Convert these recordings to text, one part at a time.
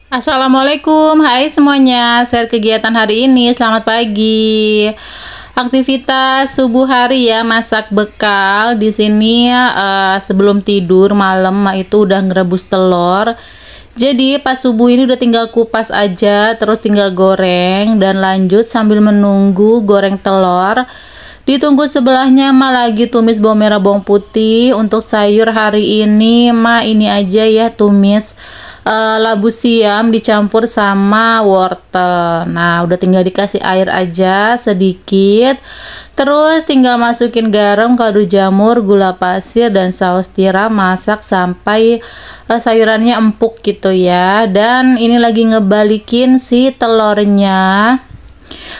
Assalamualaikum, hai semuanya. Share kegiatan hari ini. Selamat pagi. Aktivitas subuh hari ya, masak bekal. Di sini sebelum tidur malam itu udah ngerebus telur. Jadi pas subuh ini udah tinggal kupas aja, terus tinggal goreng dan lanjut sambil menunggu goreng telur. Ditunggu sebelahnya lagi tumis bawang merah bawang putih. Untuk sayur hari ini ini aja ya, tumis labu siam dicampur sama wortel. Nah, udah tinggal dikasih air aja sedikit. Terus tinggal masukin garam, kaldu jamur, gula pasir dan saus tiram, masak sampai sayurannya empuk gitu ya. Dan ini lagi ngebalikin si telurnya.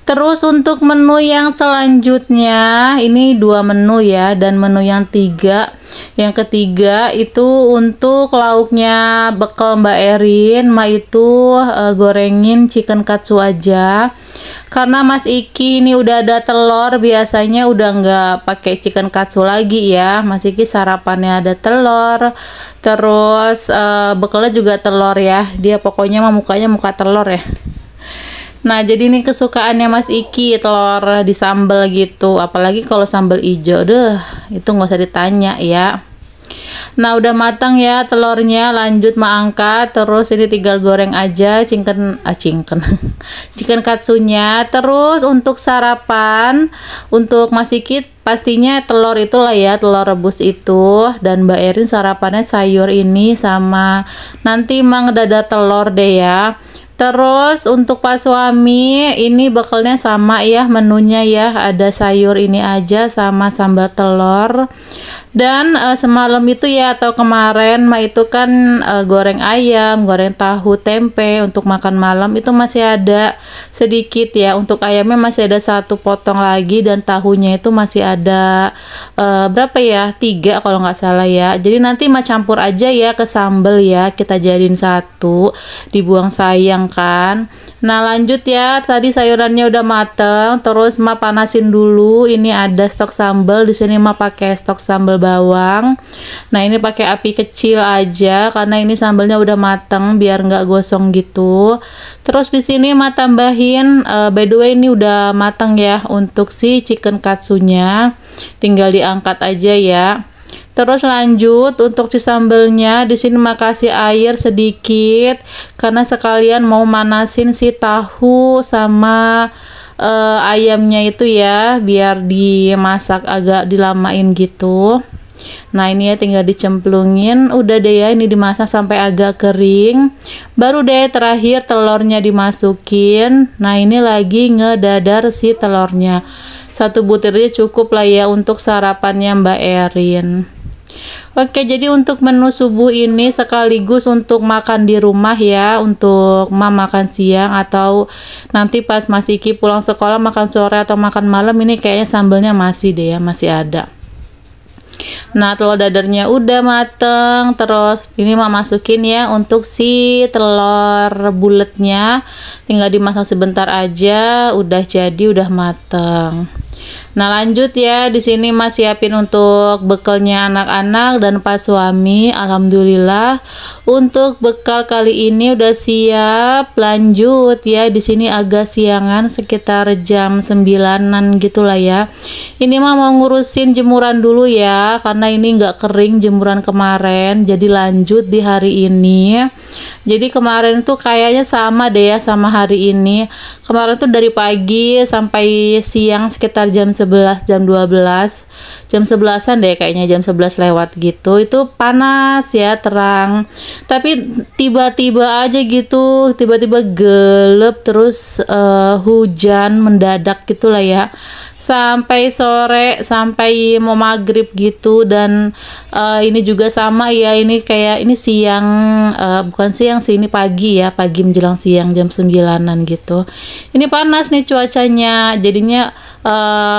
Terus untuk menu yang selanjutnya, ini 2 menu ya, dan menu yang ketiga itu untuk lauknya bekal Mbak Erin, itu gorengin chicken katsu aja. Karena Mas Iki ini udah ada telur, biasanya udah nggak pakai chicken katsu lagi ya. Mas Iki sarapannya ada telur, terus bekalnya juga telur ya. Dia pokoknya mukanya muka telur ya. Nah, jadi ini kesukaannya Mas Iki, telur di sambal gitu. Apalagi kalau sambal ijo, itu nggak usah ditanya ya. Nah, udah matang ya telurnya, lanjut angkat. Terus ini tinggal goreng aja chicken katsunya. Terus untuk sarapan, untuk Mas Iki pastinya telur itulah ya, telur rebus itu. Dan Mbak Erin sarapannya sayur ini sama nanti dada telur deh ya. Terus untuk Pak Suami ini bekalnya sama ya, menunya ya, ada sayur ini aja sama sambal telur. Dan semalam itu ya, atau kemarin itu kan goreng ayam, goreng tahu, tempe untuk makan malam itu masih ada sedikit ya. Untuk ayamnya masih ada 1 potong lagi, dan tahunya itu masih ada berapa ya, 3 kalau nggak salah ya. Jadi nanti campur aja ya ke sambal ya, kita jadiin satu, dibuang sayang kan. Nah, lanjut ya, tadi sayurannya udah mateng, terus panasin dulu. Ini ada stok sambal, di sini pakai stok sambal bawang. Nah, ini pakai api kecil aja karena ini sambalnya udah mateng biar nggak gosong gitu. Terus di sini tambahin by the way ini udah mateng ya untuk si chicken katsunya. Tinggal diangkat aja ya. Terus lanjut untuk si sambelnya, di sini makasih air sedikit karena sekalian mau manasin si tahu sama ayamnya itu ya, biar dimasak agak dilamain gitu. Nah, ini ya tinggal dicemplungin, udah deh ya, ini dimasak sampai agak kering. Baru deh terakhir telurnya dimasukin. Nah, ini lagi ngedadar si telurnya. 1 butirnya cukup lah ya untuk sarapannya Mbak Erin. Oke, jadi untuk menu subuh ini sekaligus untuk makan di rumah ya, untuk makan siang atau nanti pas Mas Iki pulang sekolah makan sore atau makan malam, ini kayaknya sambalnya masih deh ya, masih ada. Nah, telur dadarnya udah mateng. Terus ini masukin ya untuk si telur buletnya, tinggal dimasak sebentar aja, udah jadi, udah mateng. Nah, lanjut ya, di sini Mas siapin untuk bekalnya anak-anak dan Pak Suami. Alhamdulillah untuk bekal kali ini udah siap. Lanjut ya, di sini agak siangan, sekitar jam 9-an gitulah ya. Ini mau ngurusin jemuran dulu ya, karena ini nggak kering jemuran kemarin. Jadi lanjut di hari ini. Jadi kemarin tuh kayaknya sama deh ya sama hari ini. Kemarin tuh dari pagi sampai siang sekitar jam 11, jam 12, jam 11-an deh kayaknya, jam 11 lewat gitu. Itu panas ya, terang. Tapi tiba-tiba aja gitu, tiba-tiba gelap, terus hujan mendadak gitulah ya. Sampai sore, sampai mau maghrib gitu. Dan ini juga sama ya, ini kayak ini siang, bukan siang sih, ini pagi ya, pagi menjelang siang jam 9-an gitu. Ini panas nih cuacanya, jadinya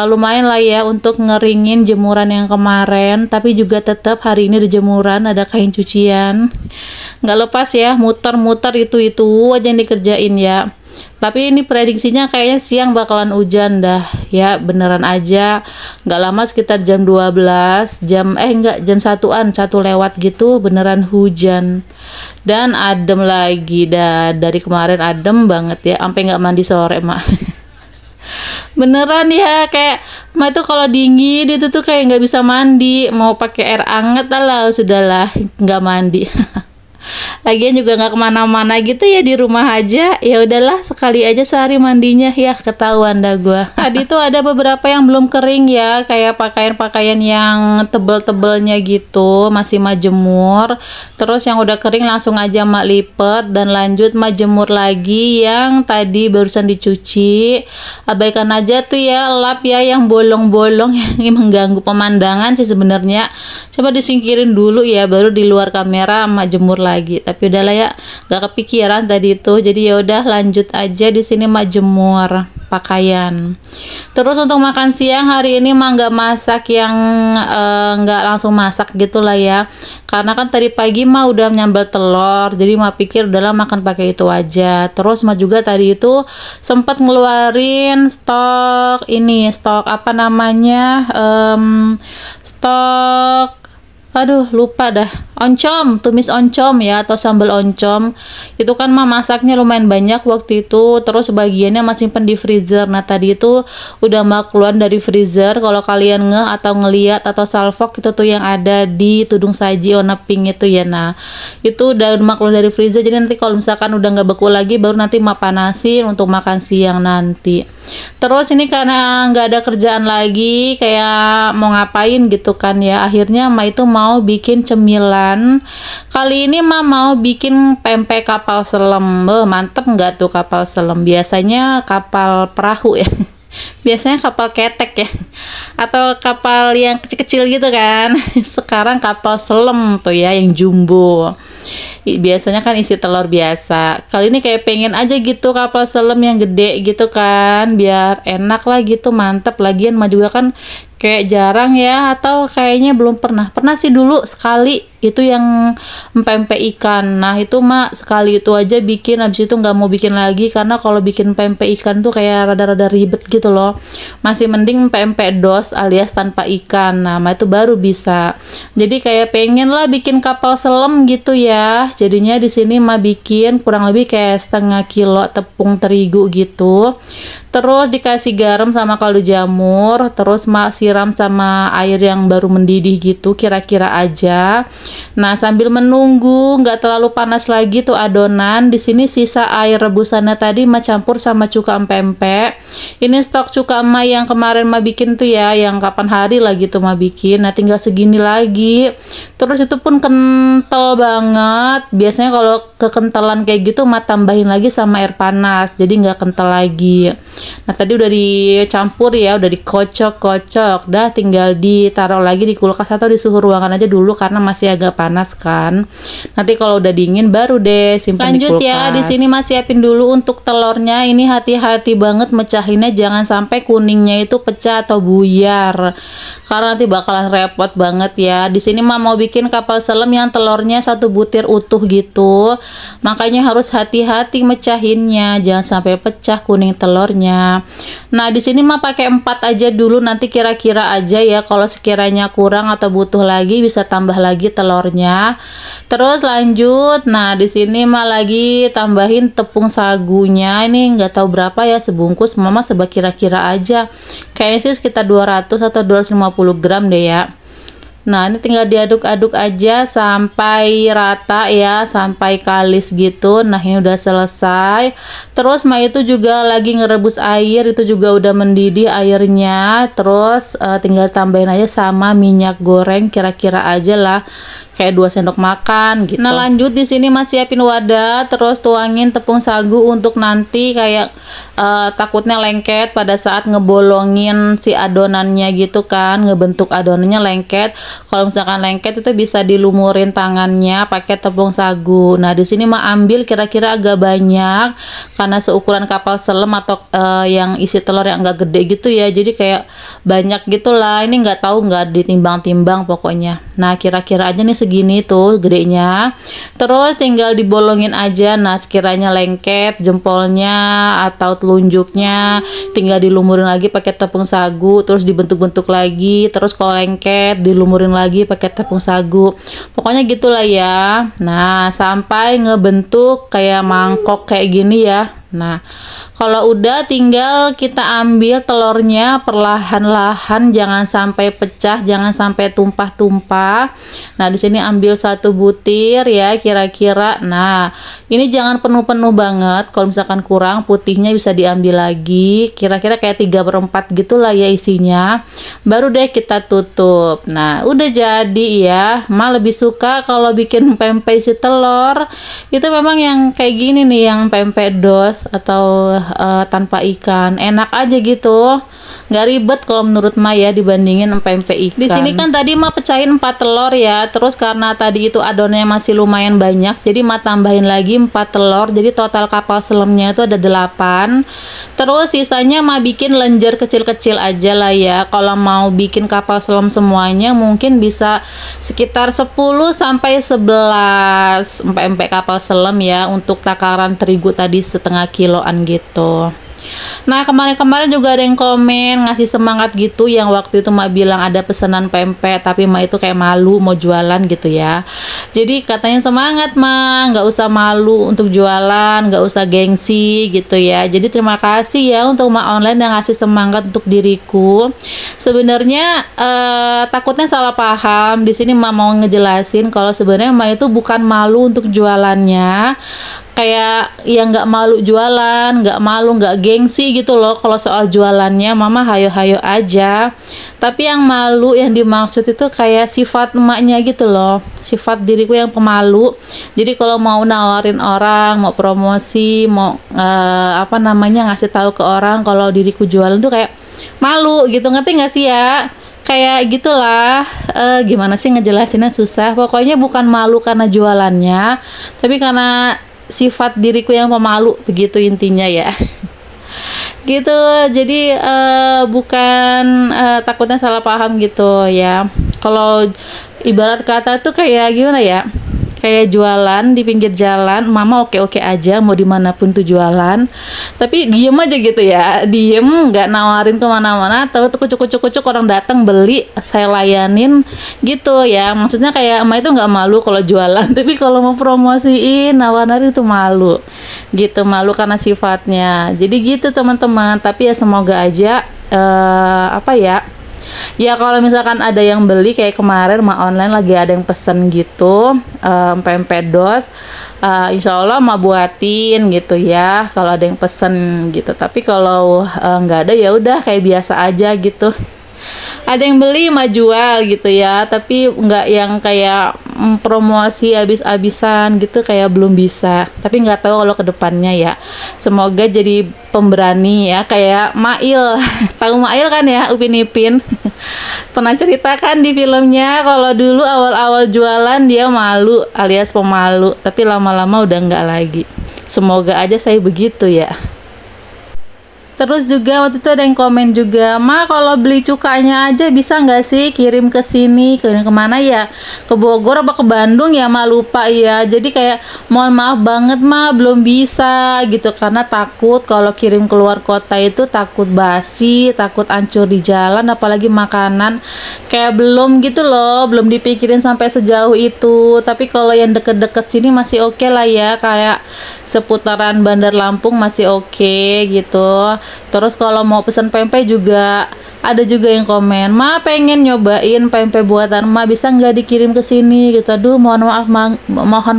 lumayan lah ya untuk ngeringin jemuran yang kemarin. Tapi juga tetap hari ini di jemuran ada kain cucian, nggak lepas ya, muter-muter itu aja yang dikerjain ya. Tapi ini prediksinya kayaknya siang bakalan hujan dah ya, beneran aja. Nggak lama sekitar jam 12, jam 1-an, 1 lewat gitu beneran hujan. Dan adem lagi dah, dari kemarin adem banget ya, sampai nggak mandi sore mak. Beneran ya, kayak mak itu kalau dingin itu tuh kayak nggak bisa mandi, mau pakai air anget lah, sudahlah nggak mandi. Lagian juga nggak kemana-mana gitu ya, di rumah aja. Ya udahlah, sekali aja sehari mandinya ya, ketahuan dah gua. Tadi tuh ada beberapa yang belum kering ya, kayak pakaian-pakaian yang tebel-tebelnya gitu masih majemur. Terus yang udah kering langsung aja mak lipet dan lanjut majemur lagi yang tadi barusan dicuci. Abaikan aja tuh ya lap ya yang bolong-bolong yang mengganggu pemandangan sih sebenarnya. Coba disingkirin dulu ya, baru di luar kamera mak jemur lagi. Tapi udahlah ya, gak kepikiran tadi itu. Jadi ya udah lanjut aja di sini mak jemur pakaian. Terus untuk makan siang hari ini mah nggak masak yang nggak langsung masak gitulah ya. Karena kan tadi pagi mah udah nyambal telur. Jadi mah pikir udahlah makan pakai itu aja. Terus mah juga tadi itu sempat ngeluarin stok apa namanya? Stok, aduh lupa dah, oncom, tumis oncom ya, atau sambal oncom. Itu kan mah masaknya lumayan banyak waktu itu, terus sebagiannya masih simpen di freezer. Nah tadi itu udah mau keluar dari freezer. Kalau kalian atau ngeliat atau salvok itu tuh yang ada di tudung saji warna pink itu ya, nah itu udah mau keluar dari freezer. Jadi nanti kalau misalkan udah nggak beku lagi, baru nanti mak panasin untuk makan siang nanti. Terus ini karena nggak ada kerjaan lagi, kayak mau ngapain gitu kan ya, akhirnya mak itu mau bikin cemilan. Kali ini mah mau bikin pempek kapal selam. Mantep nggak tuh kapal selam? Biasanya kapal perahu ya. Biasanya kapal ketek ya, atau kapal yang kecil-kecil gitu kan. Sekarang kapal selam tuh ya, yang jumbo. Biasanya kan isi telur biasa. Kali ini kayak pengen aja gitu kapal selam yang gede gitu kan, biar enak lah gitu, mantep. Lagian mah juga kan kayak jarang ya, atau kayaknya belum pernah sih dulu sekali itu yang pempek ikan. Nah itu mah sekali itu aja bikin, habis itu nggak mau bikin lagi, karena kalau bikin pempek ikan tuh kayak rada-rada ribet gitu loh. Masih mending pempek dos alias tanpa ikan. Nah itu baru bisa. Jadi kayak pengen lah bikin kapal selam gitu ya. Jadinya di sini mah bikin kurang lebih kayak 1/2 kilo tepung terigu gitu. Terus dikasih garam sama kaldu jamur, terus mak siram sama air yang baru mendidih gitu kira-kira aja. Nah sambil menunggu nggak terlalu panas lagi tuh adonan, di sini sisa air rebusannya tadi mak campur sama cuka pempek. Ini stok cuka emak yang kemarin mak bikin tuh ya, yang kapan hari lagi tuh mak bikin. Nah tinggal segini lagi. Terus itu pun kental banget. Biasanya kalau kekentalan kayak gitu mak tambahin lagi sama air panas, jadi nggak kental lagi. Nah tadi udah dicampur ya, udah dikocok-kocok, dah tinggal ditaruh lagi di kulkas atau di suhu ruangan aja dulu karena masih agak panas kan. Nanti kalau udah dingin baru deh simpan di kulkas. Lanjut ya, di sini masih siapin dulu untuk telurnya. Ini hati-hati banget mecahinnya, jangan sampai kuningnya itu pecah atau buyar, karena nanti bakalan repot banget ya. Di sini mah mau bikin kapal selam yang telurnya 1 butir utuh gitu, makanya harus hati-hati mecahinnya, jangan sampai pecah kuning telurnya. Nah di sini mah pakai 4 aja dulu, nanti kira-kira aja ya, kalau sekiranya kurang atau butuh lagi bisa tambah lagi telurnya. Terus lanjut, nah di sini mah lagi tambahin tepung sagunya. Ini nggak tahu berapa ya sebungkus, mama sebab kira-kira aja, kayaknya sih sekitar 200 atau 250 gram deh ya. Nah ini tinggal diaduk-aduk aja sampai rata ya, sampai kalis gitu. Nah ini udah selesai. Terus mak itu juga lagi ngerebus air, itu juga udah mendidih airnya. Terus tinggal tambahin aja sama minyak goreng kira-kira aja lah, kayak 2 sendok makan gitu. Nah lanjut di sini masih siapin wadah, terus tuangin tepung sagu untuk nanti kayak takutnya lengket pada saat ngebolongin si adonannya gitu kan, ngebentuk adonannya lengket. Kalau misalkan lengket itu bisa dilumurin tangannya pakai tepung sagu. Nah di sini mah ambil kira-kira agak banyak karena seukuran kapal selam atau yang isi telur yang agak gede gitu ya, jadi kayak banyak gitulah. Ini nggak tahu, nggak ditimbang-timbang pokoknya. Nah, kira-kira aja nih segini tuh gedenya. Terus tinggal dibolongin aja. Nah, sekiranya lengket jempolnya atau telunjuknya, tinggal dilumurin lagi pakai tepung sagu, terus dibentuk-bentuk lagi. Terus kalau lengket dilumurin lagi pakai tepung sagu. Pokoknya gitulah ya. Nah, sampai ngebentuk kayak mangkok kayak gini ya. Nah, kalau udah tinggal kita ambil telurnya perlahan-lahan, jangan sampai pecah, jangan sampai tumpah-tumpah. Nah, di sini ambil 1 butir ya kira-kira. Nah, ini jangan penuh-penuh banget. Kalau misalkan kurang, putihnya bisa diambil lagi. Kira-kira kayak 3/4 gitulah ya isinya. Baru deh kita tutup. Nah, udah jadi ya. Ma lebih suka kalau bikin pempek isi telur. Itu memang yang kayak gini nih, yang pempek dos atau tanpa ikan, enak aja gitu, nggak ribet kalau menurut Ma ya dibandingin pempek ikan. Di sini kan tadi Ma pecahin 4 telur ya, terus karena tadi itu adonannya masih lumayan banyak, jadi Ma tambahin lagi 4 telur, jadi total kapal selemnya itu ada 8. Terus sisanya Ma bikin lenjer kecil-kecil aja lah ya. Kalau mau bikin kapal selam semuanya mungkin bisa sekitar 10 sampai 11 pempek kapal selam ya, untuk takaran terigu tadi setengah kiloan gitu. Nah, kemarin-kemarin juga ada yang komen ngasih semangat gitu, yang waktu itu Ma bilang ada pesanan pempek tapi Ma itu kayak malu mau jualan gitu ya. Jadi katanya semangat Ma, nggak usah malu untuk jualan, nggak usah gengsi gitu ya. Jadi terima kasih ya untuk Ma Online yang ngasih semangat untuk diriku. Sebenarnya takutnya salah paham. Di sini Ma mau ngejelasin kalau sebenarnya Ma itu bukan malu untuk jualannya, kayak ya nggak malu jualan, nggak malu, nggak gengsi gitu loh. Kalau soal jualannya Mama hayo-hayo aja, tapi yang malu yang dimaksud itu kayak sifat emaknya gitu loh, sifat diriku yang pemalu. Jadi kalau mau nawarin orang, mau promosi, mau apa namanya, ngasih tahu ke orang kalau diriku jualan tuh kayak malu gitu, ngerti nggak sih ya? Kayak gitulah, gimana sih ngejelasinnya, susah. Pokoknya bukan malu karena jualannya, tapi karena sifat diriku yang pemalu, begitu intinya ya. Gitu. Jadi bukan takutnya salah paham gitu ya. Kalau ibarat kata tuh kayak gimana ya, kayak jualan di pinggir jalan, Mama oke-oke aja mau dimanapun tuh jualan, tapi diem aja gitu ya, diem, nggak nawarin kemana-mana, terus kucuk-kucuk orang datang beli saya layanin gitu ya. Maksudnya kayak Ma itu nggak malu kalau jualan, tapi kalau mau promosiin nawarin itu malu gitu, malu karena sifatnya. Jadi gitu teman-teman. Tapi ya semoga aja apa ya kalau misalkan ada yang beli, kayak kemarin Ma Online lagi ada yang pesen gitu pempek dos, insya Allah Ma buatin gitu ya kalau ada yang pesen gitu. Tapi kalau nggak ada ya udah kayak biasa aja gitu. Ada yang beli Ma jual gitu ya, tapi nggak yang kayak promosi habis-habisan gitu, kayak belum bisa. Tapi nggak tahu kalau kedepannya ya, semoga jadi pemberani ya, kayak Mail. Tahu Mail kan ya, Upin Ipin? Pernah ceritakan di filmnya kalau dulu awal-awal jualan dia malu alias pemalu, tapi lama-lama udah nggak lagi. Semoga aja saya begitu ya. Terus juga waktu itu ada yang komen juga, Ma kalau beli cukanya aja bisa nggak sih kirim ke sini, kirim kemana ya, ke Bogor apa ke Bandung ya, Ma lupa ya. Jadi kayak mohon maaf banget Ma belum bisa gitu, karena takut kalau kirim keluar kota itu takut basi, takut hancur di jalan, apalagi makanan, kayak belum gitu loh, belum dipikirin sampai sejauh itu. Tapi kalau yang deket-deket sini masih oke lah ya, kayak seputaran Bandar Lampung masih oke gitu. Terus kalau mau pesan pempek juga ada juga yang komen, Ma pengen nyobain pempek buatan Ma, bisa nggak dikirim ke sini gitu. Aduh mohon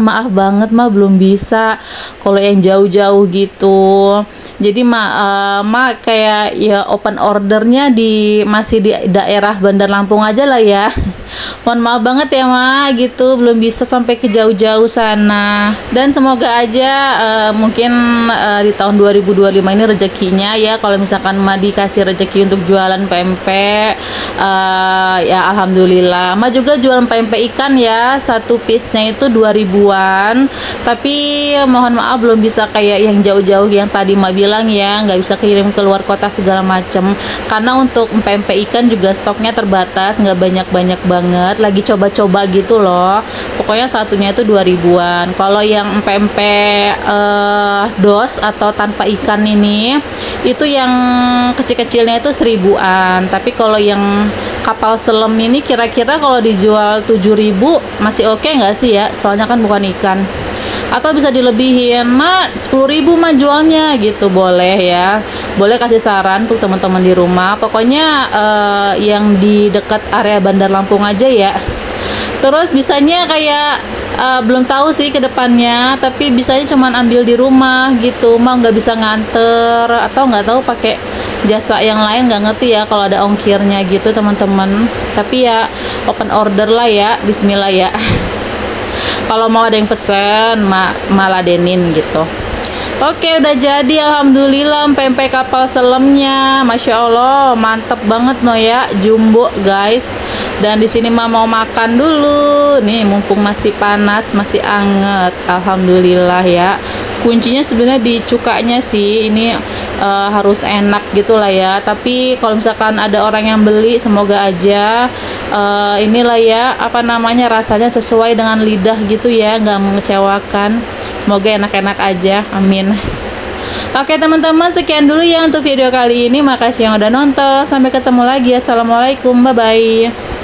maaf banget Ma belum bisa kalau yang jauh-jauh gitu. Jadi Ma kayak ya open ordernya masih di daerah Bandar Lampung aja lah ya. Mohon maaf banget ya Ma gitu, belum bisa sampai ke jauh-jauh sana. Dan semoga aja mungkin di tahun 2025 ini rezekinya ya, kalau misalkan Ma dikasih rezeki untuk jualan pempek, ya alhamdulillah. Ma juga jualan pempek ikan ya, satu piece-nya itu 2000-an. Tapi mohon maaf belum bisa kayak yang jauh-jauh yang tadi Ma bilang ya, nggak bisa kirim ke luar kota segala macem, karena untuk pempek ikan juga stoknya terbatas, nggak banyak-banyak banget banget, lagi coba-coba gitu loh. Pokoknya satunya itu 2000-an. Kalau yang empek-empek dos atau tanpa ikan ini, itu yang kecil-kecilnya itu 1000-an. Tapi kalau yang kapal selam ini kira-kira kalau dijual 7000 masih oke nggak sih ya? Soalnya kan bukan ikan. Atau bisa dilebihin, mak 10.000 mah jualnya gitu, boleh ya, boleh kasih saran untuk teman-teman di rumah. Pokoknya yang di dekat area Bandar Lampung aja ya. Terus bisanya kayak belum tahu sih ke depannya, tapi bisanya cuman ambil di rumah gitu, mah nggak bisa nganter atau nggak tahu pakai jasa yang lain, nggak ngerti ya kalau ada ongkirnya gitu teman-teman. Tapi ya open order lah ya, bismillah ya. Kalau mau ada yang pesen maladenin gitu. Oke, udah jadi alhamdulillah pempek kapal selemnya. Masya Allah, mantep banget no ya, jumbo guys. Dan di sini mau makan dulu. Nih mumpung masih panas, masih anget. Alhamdulillah ya. Kuncinya sebenarnya di cukanya sih. Ini harus enak gitulah ya. Tapi kalau misalkan ada orang yang beli, semoga aja inilah ya, apa namanya, rasanya sesuai dengan lidah gitu ya, nggak mengecewakan. Semoga enak-enak aja, amin. Oke teman-teman, sekian dulu ya untuk video kali ini. Makasih yang udah nonton. Sampai ketemu lagi. Assalamualaikum, bye-bye.